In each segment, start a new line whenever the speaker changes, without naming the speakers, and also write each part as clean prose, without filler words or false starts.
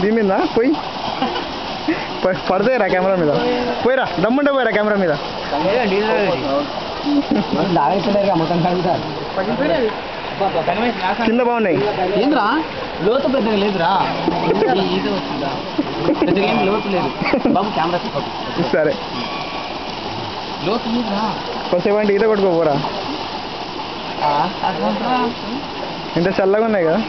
దీని మీద పోయి పడతాయిరా కెమెరా మీద పోయిరా దమ్ముంటే పోయిరా కెమెరా మీద కింద బాగున్నాయి
ఏంద్రా లోతు పెద్దగా లేదురా పెద్దగా ఏం లోతు లేదు బాబు కెమెరా
సరే
లోతు లేదురా
కొంచెం అంటే ఈత కొట్టుకోపోరా ఇంత చల్లగా ఉన్నాయి కదా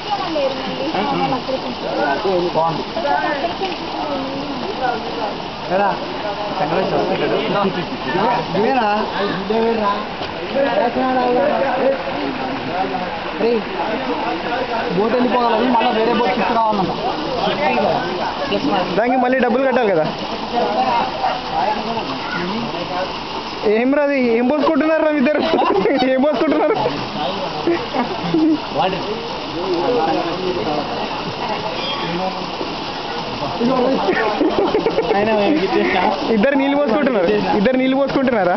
బోట్ వెళ్ళిపోవాలి మళ్ళీ వేరే బోట్ షిఫ్ట్ కావాలంట
దానికి మళ్ళీ డబ్బులు కట్టాలి కదా ఏం రాది ఏం పోసుకుంటున్నారు ఇద్దరు ఏం పోసుకుంటున్నారు ఇద్దరు నీళ్ళు పోసుకుంటున్నారా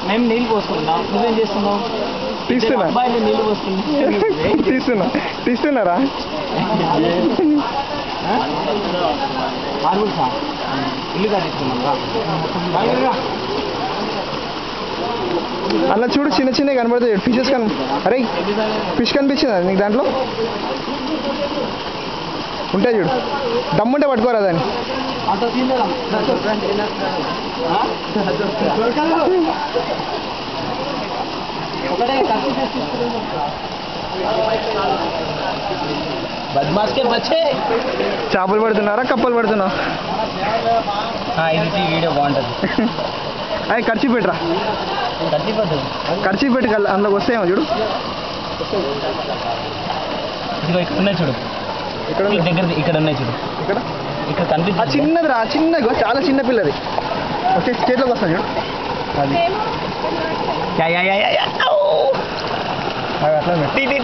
మేము నీళ్ళు పోసుకుంటున్నాం నువ్వేం చేస్తున్నావు
తీస్తున్నా
అబ్బాయిలు నీళ్ళు పోసుకుంటున్నాం
తీస్తున్నారా
మార్బుల్సా ఇల్లు కట్టిస్తున్నాం
అలా చూడు చిన్న చిన్నవి కనబడతాయి ఫిషెస్ అరే ఫిష్ కనిపించిందా నీకు దాంట్లో ఉంటాయి చూడు దమ్ముంటే పట్టుకోరా దాన్ని
బద్మాస్కే బచ్చే
చేపలు పడుతున్నారా కప్పలు పడుతున్నావు
ఇది వీడియో బాగుంటుంది
అవి ఖర్చు పెట్టరా ఖర్చు పెట్టి అందులోకి వస్తాయేమో చూడు
ఇదిగో ఇక్కడ ఉన్నాయి చూడు ఇక్కడ దగ్గర ఇక్కడ ఉన్నాయి చూడు ఇక్కడ కనిపిస్తుంది
చిన్నది రా చిన్నది చాలా చిన్న పిల్లది వచ్చేసి చేతిలోకి వస్తాను చూడు
అది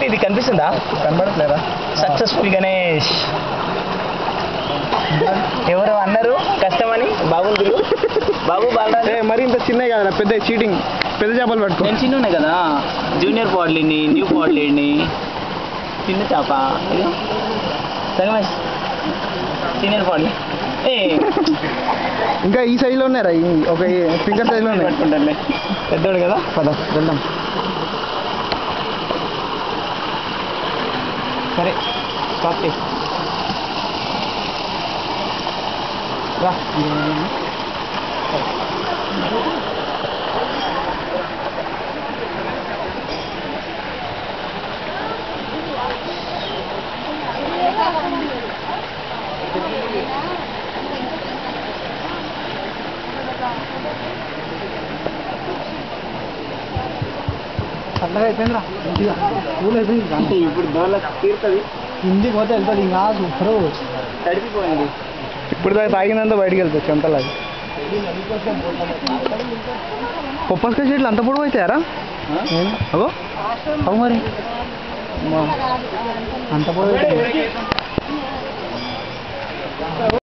ఇది కనిపిస్తుందా
కనబడట్లేదా
సక్సెస్ఫుల్ గణేష్ ఎవరు అన్నారు కష్టమని బాగుంది బాబు బాలరాజు
మరి ఇంత చిన్నవి కదా పెద్ద చీటింగ్ పెద్ద చేపలు పట్టుకో
నేను చిన్న ఉన్నాయి కదా జూనియర్ పాడ్లీని న్యూ పాడ్లీని చిన్న చేప సంగమేష్ సీనియర్ పాడ్లీ
ఇంకా ఈ సైజులో ఉన్నారా ఒక ఫింగర్ సైజులో ఉన్నాయి
పట్టుకుంటారులే పెద్దోడు కదా
పద వెళ్దాం
సరే స్టాప్ చేయి రా
చల్లగా అయిపోయిందిరా మంచిగా కూల్ అయిపోయింది
అంటే ఇప్పుడు దోళ్ళ తీరుతుంది
కిందికి పోతే వెళ్తుంది ఇంకా సూపర్
తడిపిపోయింది
ఇప్పుడు దాకా తాగినంత బయటికి వెళ్తుంది చెంతలాగా పొప్పస్కాయ చెట్లు అంత పొడవు అవుతాయారా అగో అవు మరి అంత పొడవు